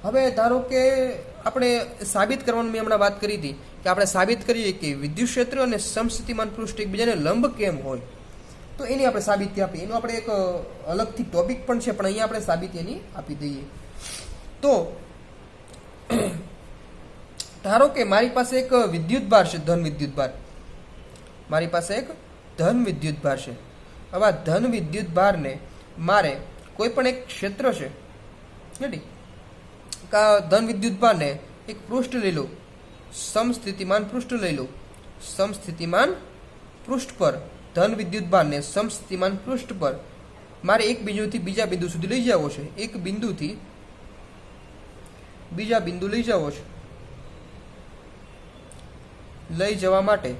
હવે ધારો કે આપણે સાબિત કરવાનું મેં હમણાં વાત કરી હતી કે આપણે સાબિત કરીએ કે વિદ્યુત ક્ષેત્ર અને સમસ્થિતિમાન પૃષ્ઠ એકબીજાને લંબ કેમ હોય, તો એની આપણે સાબિતી આપીએ. એનો આપણે એક અલગથી ટોપિક પણ છે, પણ અહીંયા આપણે સાબિતી એની આપી દઈએ. તો ધારો કે મારી પાસે એક વિદ્યુતભાર છે, ધન વિદ્યુતભાર. મારી પાસે એક ધન વિદ્યુતભાર છે. હવે આ ધન વિદ્યુતભારને મારે કોઈ પણ એક ક્ષેત્ર છે, રેડી, ધન વિદ્યુતભારને એક પૃષ્ઠ લઈ લો, સમસ્થિતિમાન પૃષ્ઠ લઈ લો. સમસ્થિતિમાન પૃષ્ઠ પર ધન વિદ્યુતભારને સમસ્થિતિમાન પૃષ્ઠ પર મારે એક બિંદુથી બીજા બિંદુ સુધી લઈ જવો છે. એક બિંદુથી બીજા બિંદુ લઈ જવો છે. લઈ જવા માટે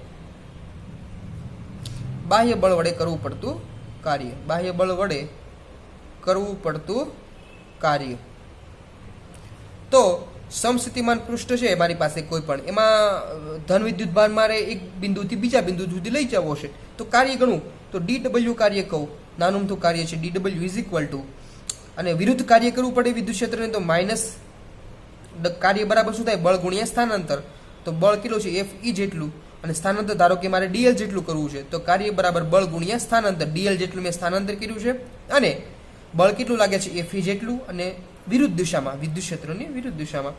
બાહ્ય બળ વડે કરવું પડતું કાર્ય. બાહ્ય બળ વડે કરવું પડતું કાર્ય. તો સમસ્થિતિમાન પૃષ્ઠ છે મારી પાસે કોઈ પણ, એમાં ધન વિદ્યુતભાર મારે એક બિંદુથી બીજા બિંદુ સુધી લઈ જવો છે, તો કાર્ય ગણું તો DW કાર્ય કહું, નાનું અમથું કાર્ય છે. DW ઇઝ ઇક્વલ ટુ, અને વિરુદ્ધ કાર્ય કરવું પડે વિદ્યુત ક્ષેત્રને, તો માઇનસ કાર્ય બરાબર શું થાય, બળ ગુણ્યા સ્થાનાંતર. તો બળ કેટલું છે, FE જેટલું, અને સ્થાનાંતર ધારો કે મારે DL જેટલું કરવું છે, તો કાર્ય બરાબર બળ ગુણ્યા સ્થાનાંતર. DL જેટલું મેં સ્થાનાંતર કર્યું છે, અને બળ કેટલું લાગે છે, FE જેટલું, અને વિરુદ્ધ દિશામાં, વિદ્યુત ક્ષેત્રની વિરુદ્ધ દિશામાં.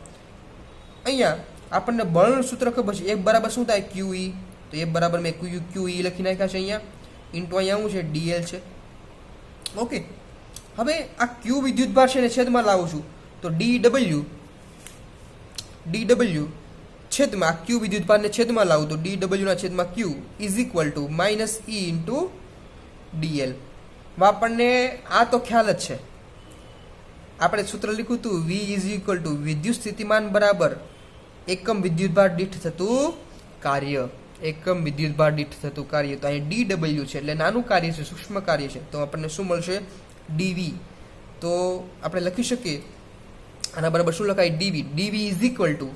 અહીંયા આપણને બળનું સૂત્ર ખબર છે, F બરાબર શું થાય, QE. તો F બરાબર મેં QE લખી નાખ્યા છે અહીંયા, ઇન્ટુ અહીંયા શું છે, DL છે. ઓકે, હવે આ Q વિદ્યુતભાર છે ને છેદમાં લાવું છું, તો DW છેદમાં Q વિદ્યુતભારને છેદમાં લાવું, તો DW ના છેદમાં Q is equal two minus E into DL. આપણને આ તો ખ્યાલ જ છે, આપણે સૂત્ર લખ્યું હતું V ઇઝ ઇક્વલ ટુ વિદ્યુત સ્થિતિમાન બરાબર એકમ વિદ્યુતભાર દીઠ થતું કાર્ય, એકમ વિદ્યુતભાર દીઠ થતું કાર્ય. તો અહીં DW છે એટલે નાનું કાર્ય છે, સૂક્ષ્મ કાર્ય છે, તો આપણને શું મળશે, DV. તો આપણે લખી શકીએ આના બરાબર શું લખાય, DV is equal two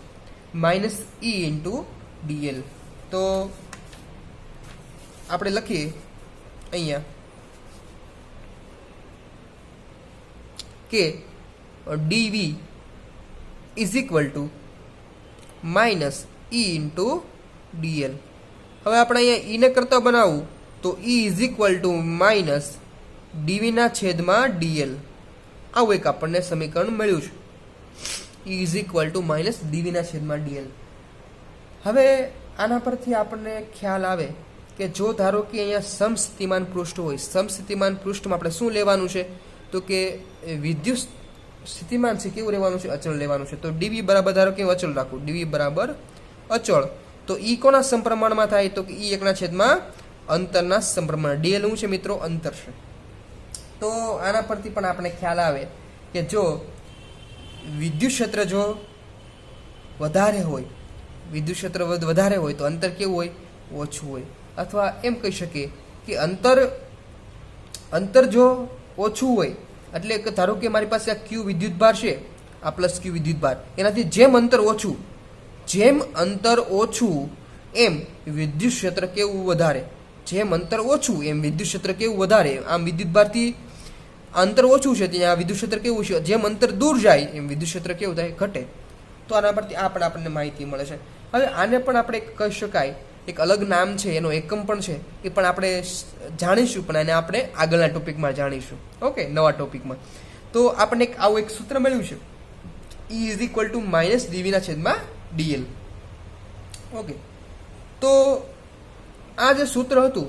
minus E into DL. તો આપણે લખીએ અહીંયા કે DV is equal two minus E into DL. હવે આપણે અહીંયા E ને કરતા બનાવવું, તો E is equal two minus DV ના છેદમાં DL. આવું એક આપણને સમીકરણ મળ્યું છે, E is equal two minus DV ના છેદમાં DL. હવે આના પરથી આપણને ખ્યાલ આવે કે જો ધારો કે અહીંયા સમસ્થિતિમાન પૃષ્ઠ હોય, સમસ્થિતિમાન પૃષ્ઠમાં આપણે શું લેવાનું છે, તો કે વિદ્યુત સ્થિતિમાન છે કેવું રહેવાનું છે, અચળ લેવાનું છે. તો DV બરાબર ધારો કે અચળ રાખું, DV બરાબર અચળ. તો E કોના સમપ્રમાણમાં થાય, તો કે E એકના છેદમાં અંતરના સમપ્રમાણ. DL શું છે મિત્રો, અંતર છે. તો આના પરથી પણ આપણે ખ્યાલ આવે કે જો વિદ્યુત ક્ષેત્ર જો વધારે હોય, વિદ્યુત ક્ષેત્ર વધારે હોય તો અંતર કેવું હોય, ઓછું હોય. અથવા એમ કહી શકીએ કે અંતર જો ઓછું હોય, એટલે કે ધારો કે મારી પાસે આ Q વિદ્યુતભાર છે, આ પ્લસ Q વિદ્યુતભાર, એનાથી જેમ અંતર ઓછું એમ વિદ્યુત ક્ષેત્ર કેવું વધારે, જેમ અંતર ઓછું એમ વિદ્યુત ક્ષેત્ર કેવું વધારે. આમ વિદ્યુતભારથી અંતર ઓછું છે ત્યાં વિદ્યુત ક્ષેત્ર કેવું છે, જેમ અંતર દૂર જાય એમ વિદ્યુત ક્ષેત્ર કેવું થાય, ઘટે. તો આના પરથી આ પણ આપણને માહિતી મળે છે. હવે આને પણ આપણે કહી શકાય, એક અલગ નામ છે, એનો એકમ પણ છે, એ પણ આપણે જાણીશું, પણ એને આપણે આગળના ટોપિકમાં જાણીશું. ઓકે, નવા ટોપિકમાં. તો આપણને આવું એક સૂત્ર મળ્યું છે, E is equal two minus DV ના છેદમાં DL. ઓકે, તો આ જે સૂત્ર હતું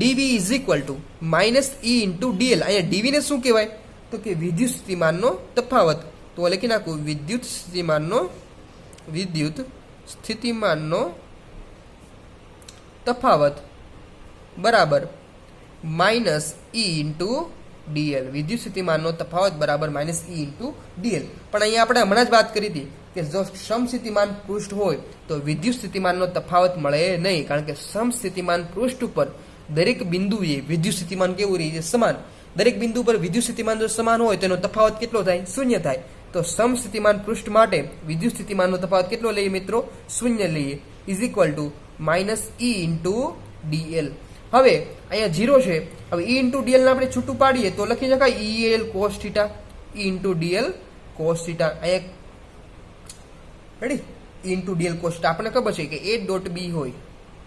DV is equal two minus E into DL. અહીંયા DV ને શું કહેવાય, તો કે વિદ્યુત સ્થિતિમાનનો તફાવત. તો લખી નાખું વિદ્યુત સ્થિતિમાનનો તફાવત બરાબર માઇનસ E ઇન્ટુ DL. વિદ્યુત સ્થિતિમાનનો તફાવત બરાબર માઇનસ E ઇન્ટુ DL. પણ અહીંયા આપણે હમણાં જ વાત કરી હતી કે જો સમસ્થિતિમાન પૃષ્ઠ હોય તો વિદ્યુત સ્થિતિમાનનો તફાવત મળે નહીં, કારણ કે સમસ્થિતિમાન પૃષ્ઠ ઉપર દરેક બિંદુએ વિદ્યુત સ્થિતિમાન કેવું રહે છે, સમાન. દરેક બિંદુ પર વિદ્યુત સ્થિતિમાન જો સમાન હોય તેનો તફાવત કેટલો થાય, શૂન્ય થાય. તો સમસ્થિતિમાન પૃષ્ઠ માટે વિદ્યુત સ્થિતિમાનનો તફાવત કેટલો લઈએ મિત્રો, શૂન્ય લઈએ, is equal two minus E into DL. હવે અહીંયા 0 છે, હવે E ઇન્ટુ DL ને આપણે છૂટું પાડીએ તો લખી શકાય EL cos θ, E into DL cos θ. અહીંયા ready, E into DL cos θ આપણને ખબર છે કે A ડોટ B હોય,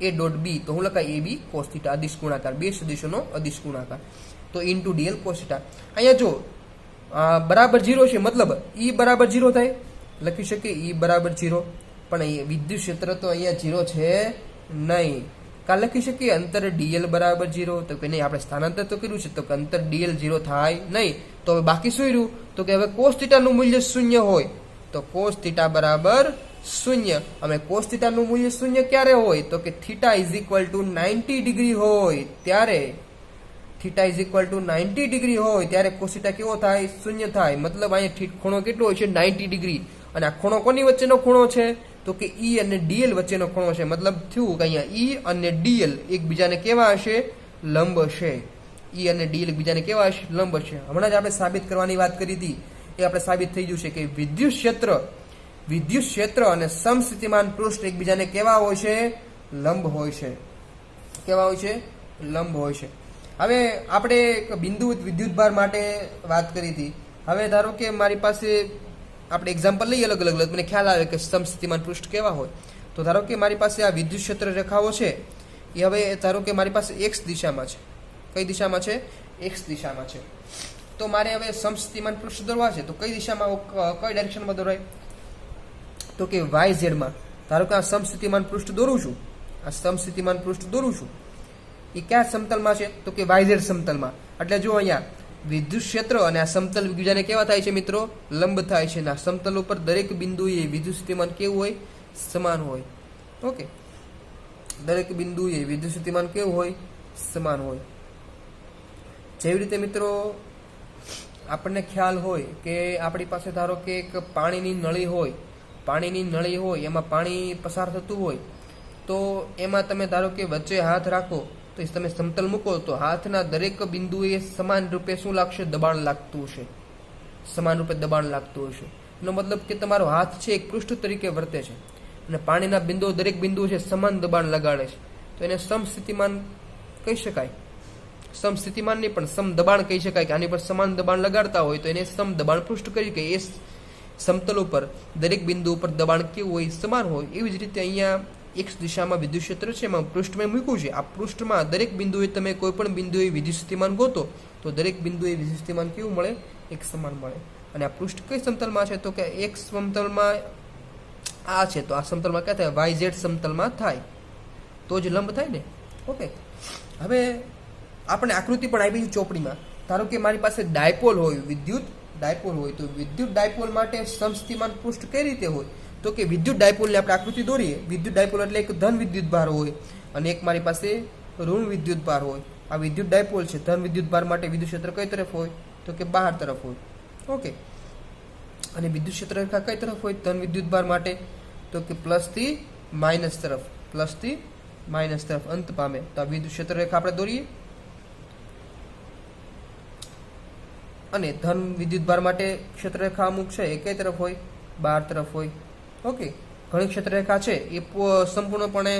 A ડોટ B, તો હું લખાય AB cos θ, અદિશ ગુણાકાર, બે સદિશોનો અદિશ ગુણાકાર. તો E ઇન્ટુ DL cos θ. અહીંયા જો બરાબર 0 છે, મતલબ E બરાબર 0 થાય, લખી શકીએ E બરાબર 0, પણ અહીંયા વિદ્યુત ક્ષેત્ર તો અહીંયા 0 છે નહીં. કાં લખી શકીએ અંતર DL બરાબર 0, તો કે નહીં, આપણે સ્થાનાંતર તો કર્યું છે, તો કે અંતર DL 0 થાય નહીં. તો હવે બાકી શું રહ્યું, તો કે હવે cos θ નું મૂલ્ય શૂન્ય હોય, તો cos θ બરાબર 0. હવે cos θ નું મૂલ્ય શૂન્ય ક્યારે હોય, તો કે θ ઇઝ ઇક્વલ ટુ 90 ડિગ્રી હોય ત્યારે, θ ઇઝ ઇક્વલ ટુ 90 ડિગ્રી હોય ત્યારે cos θ કેવો થાય, શૂન્ય થાય. મતલબ અહીંયા ખૂણો કેટલો હોય છે, 90 ડિગ્રી. અને આ ખૂણો કોની વચ્ચેનો ખૂણો છે, તો કે E અને DL વચ્ચેનો ખૂણો છે. મતલબ થયું કે અહીંયા E અને DL એકબીજાને કેવા હશે, લંબ હશે. ઈ અને ડી એકબીજાને કેવા હશે? લંબ હશે. હમણાં જ આપણે સાબિત કરવાની વાત કરી હતી, એ આપણે સાબિત થઈ ગયું છે કે વિદ્યુત ક્ષેત્ર અને સમસ્થિતિમાન પૃષ્ઠ એકબીજાને કેવા હોય છે? લંબ હોય છે. કેવા હોય છે? લંબ હોય છે. હવે આપણે એક બિંદુ વિદ્યુતભાર માટે વાત કરી હતી. હવે ધારો કે મારી પાસે આપણે એક્ઝામ્પલ લઈએ અલગ અલગ, મને ખ્યાલ આવે કે સમસ્થિતિમાન પૃષ્ઠ કેવા હોય. તો ધારો કે મારી પાસે આ વિદ્યુત ક્ષેત્ર રેખાઓ છે, એ હવે ધારો કે મારી પાસે એક્સ દિશામાં છે. કઈ દિશામાં છે? એક્સ દિશામાં છે. તો મારે હવે સમસ્થિતિમાન પૃષ્ઠ દોરવા છે, તો કઈ દિશામાં, કઈ ડાયરેક્શનમાં દોરાય? તો કે વાય ઝેડમાં. ધારો કે આ સમસ્થિતિમાન પૃષ્ઠ દોરું છું, આ સમસ્થિતિમાન પૃષ્ઠ દોરું છું, એ ક્યાં સમતલમાં છે? તો કે વાય ઝેડ સમતલમાં. એટલે જો અહીંયા વિદ્યુત ક્ષેત્ર અને આ સમતલ એકબીજાને કેવા થાય છે મિત્રો? લંબ થાય છે. અને આ સમતલ ઉપર દરેક બિંદુએ વિદ્યુત સ્થિતિમાન કેવું હોય? સમાન હોય. ઓકે, દરેક બિંદુએ વિદ્યુત સ્થિતિમાન કેવું હોય? સમાન હોય. જેવી રીતે મિત્રો આપણને ખ્યાલ હોય કે આપણી પાસે ધારો કે એક પાણીની નળી હોય, એમાં પાણી પસાર થતું હોય, તો એમાં તમે ધારો કે વચ્ચે હાથ રાખો, તો તમે સમતલ મૂકો તો હાથના દરેક બિંદુએ સમાન રૂપે શું લાગશે? દબાણ લાગતું હશે. સમાન રૂપે દબાણ લાગતું હશે. એનો મતલબ કે તમારો હાથ છે એક પૃષ્ઠ તરીકે વર્તે છે અને પાણીના બિંદુઓ, દરેક બિંદુ છે સમાન દબાણ લગાડે છે, તો એને સમસ્થિતિમાન કહી શકાય. સમસ્થિતિમાન નહીં પણ સમ દબાણ કહી શકાય કે આની પર સમાન દબાણ લગાડતા હોય તો એને સમ દબાણ પૃષ્ઠ કહી કે એ સમતલ ઉપર દરેક બિંદુ ઉપર દબાણ કેવું હોય? સમાન હોય. એવી જ રીતે અહીંયા એક્સ દિશામાં વિદ્યુત ક્ષેત્ર છે, એમાં પૃષ્ઠ મેં મૂક્યું છે. આ પૃષ્ઠમાં દરેક બિંદુએ તમે કોઈ પણ બિંદુએ વિદ્યુત સ્થિતિમાન ગોતો તો દરેક બિંદુએ વિદ્યુત સ્થિતિમાન કેવું મળે? એક સમાન મળે. અને આ પૃષ્ઠ કઈ સમતલમાં છે? તો કે એક સમતલમાં આ છે, તો આ સમતલમાં ક્યાં થાય? વાય ઝેડ સમતલમાં થાય, તો જ લંબ થાય ને. ઓકે, હવે આપણે આકૃતિ પણ આપી છે ચોપડીમાં. ધારો કે મારી પાસે ડાયપોલ હોય, વિદ્યુત ડાયપોલ હોય, તો વિદ્યુત ડાયપોલ માટે સમસ્થિતિમાન પૃષ્ઠ કઈ રીતે હોય? તો કે વિદ્યુત ડાયપોલની આપણે આકૃતિ દોરીએ. વિદ્યુત ડાયપોલ એટલે એક ધન વિદ્યુત ભાર હોય અને એક મારી પાસે ઋણ વિદ્યુત ભાર હોય. આ વિદ્યુત ડાયપોલ છે. ધન વિદ્યુત ભાર માટે વિદ્યુત ક્ષેત્ર કઈ તરફ હોય? તો કે બહાર તરફ હોય. ઓકે, અને વિદ્યુત ક્ષેત્ર રેખા કઈ તરફ હોય ધન વિદ્યુત ભાર માટે? તો કે પ્લસ થી માઇનસ તરફ અંત પામે. તો આ વિદ્યુત ક્ષેત્ર રેખા આપણે દોરીએ. અને ધન વિદ્યુત ભાર માટે ક્ષેત્ર રેખા અમુક છે, એ કઈ તરફ હોય? બહાર તરફ હોય. ઓકે, ઘણી ક્ષેત્ર રેખા છે એ સંપૂર્ણપણે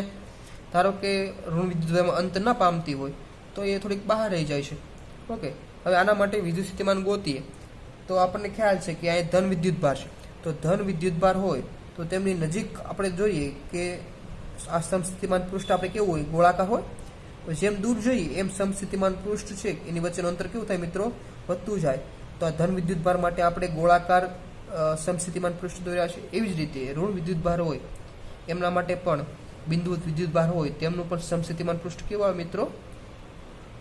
ધારો કે ઋણ વિદ્યુત અંત ન પામતી હોય તો એ થોડીક બહાર રહી જાય છે. ઓકે, હવે આના માટે વિદ્યુત સ્થિતિમાન ગોતીએ તો આપણને ખ્યાલ છે કે આ ધન વિદ્યુત ભાર છે. તો ધન વિદ્યુત ભાર હોય તો તેમની નજીક આપણે જોઈએ કે આ સમસ્થિતિમાન પૃષ્ઠ આપણે કેવું હોય? ગોળાકાર હોય. જેમ દૂર જઈએ એમ સમસ્થિતિમાન પૃષ્ઠ છે એની વચ્ચેનું અંતર કેવું થાય મિત્રો? વધતું જાય. તો આ ધન વિદ્યુત ભાર માટે આપણે ગોળાકાર સમસ્થિતિમાન પૃષ્ઠ દોર્યા છે. એવી જ રીતે ઋણ વિદ્યુત ભાર હોય એમના માટે પણ બિંદુવત વિદ્યુત ભાર હોય તેમનું પણ સમસ્થિતિમાન પૃષ્ઠ કેવું આવે મિત્રો?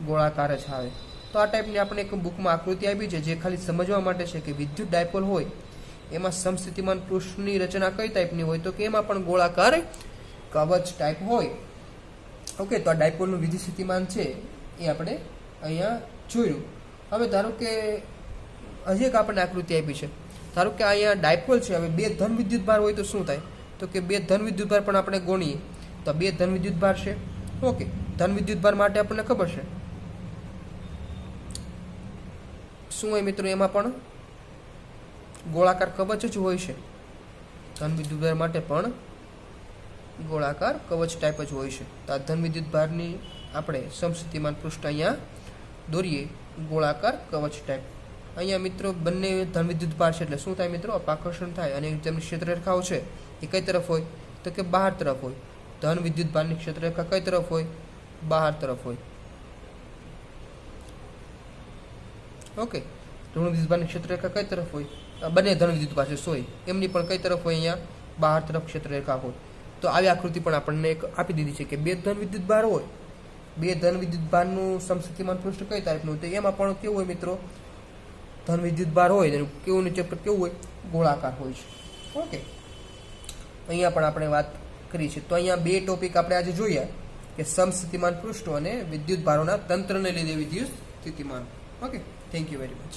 ગોળાકાર જ આવે. તો આ ટાઈપની આપણે એક બુકમાં આકૃતિ આપી છે જે ખાલી સમજવા માટે છે કે વિદ્યુત ડાયપોલ હોય એમાં સમસ્થિતિમાન પૃષ્ઠની રચના કઈ ટાઈપની હોય? તો કે એમાં પણ ગોળાકાર કવચ ટાઈપ હોય. ઓકે, તો આ ડાયપોલનું વિદ્યુત સ્થિતિમાન છે એ આપણે અહીંયા જોયું. હવે ધારો કે હજી એક આપણને આકૃતિ આપી છે. ધારો કે અહીંયા ડાયપોલ છે. હવે બે ધન વિદ્યુત ભાર હોય તો શું થાય? તો કે બે ધન વિદ્યુત ભાર પણ આપણે ગણીએ તો બે ધન વિદ્યુત ભાર છે. ઓકે, ધન વિદ્યુત ભાર માટે આપણને ખબર છે શું હોય મિત્રો? એમાં પણ ગોળાકાર કવચ જ હોય છે. ધન વિદ્યુત ભાર માટે પણ ગોળાકાર કવચ ટાઈપ જ હોય છે. તો આ ધન વિદ્યુત ભારની આપણે સમસ્થિતિમાન પૃષ્ઠ અહીંયા દોરીએ ગોળાકાર કવચ ટાઈપ. અહીંયા મિત્રો બંને ધન વિદ્યુત ભાર છે એટલે શું થાય મિત્રો? અપાકર્ષણ થાય. અને તેમની ક્ષેત્રરેખાઓ છે એ કઈ તરફ હોય? તો કે બહાર તરફ હોય. ધન વિદ્યુત ભારની ક્ષેત્રરેખા કઈ તરફ હોય? બહાર તરફ હોય. ઓકે, ઋણ વિદ્યુત ભારની ક્ષેત્રરેખા કઈ તરફ હોય? બંને ધન વિદ્યુત ભાર છે સોય એમની પણ કઈ તરફ હોય? અહીંયા બહાર તરફ ક્ષેત્રરેખા હોય. તો આવી આકૃતિ પણ આપણને એક આપી દીધી છે કે બે ધન વિદ્યુત ભાર હોય, બે ધન વિદ્યુત ભારનું સમસ્થિતિમાન પૃષ્ઠ કઈ ટાઈપનું? તો એમાં પણ કેવું હોય મિત્રો? ધન વિદ્યુત ભાર હોય એનું કેવું ચેપ્ટર કેવું હોય? ગોળાકાર હોય છે. ઓકે, અહીંયા પણ આપણે વાત કરી છે. તો અહીંયા બે ટોપિક આપણે આજે જોયા કે સમસ્થિતિમાન પૃષ્ઠો અને વિદ્યુત ભારોના તંત્રને લીધે વિદ્યુત સ્થિતિમાન. Okay, thank you very much.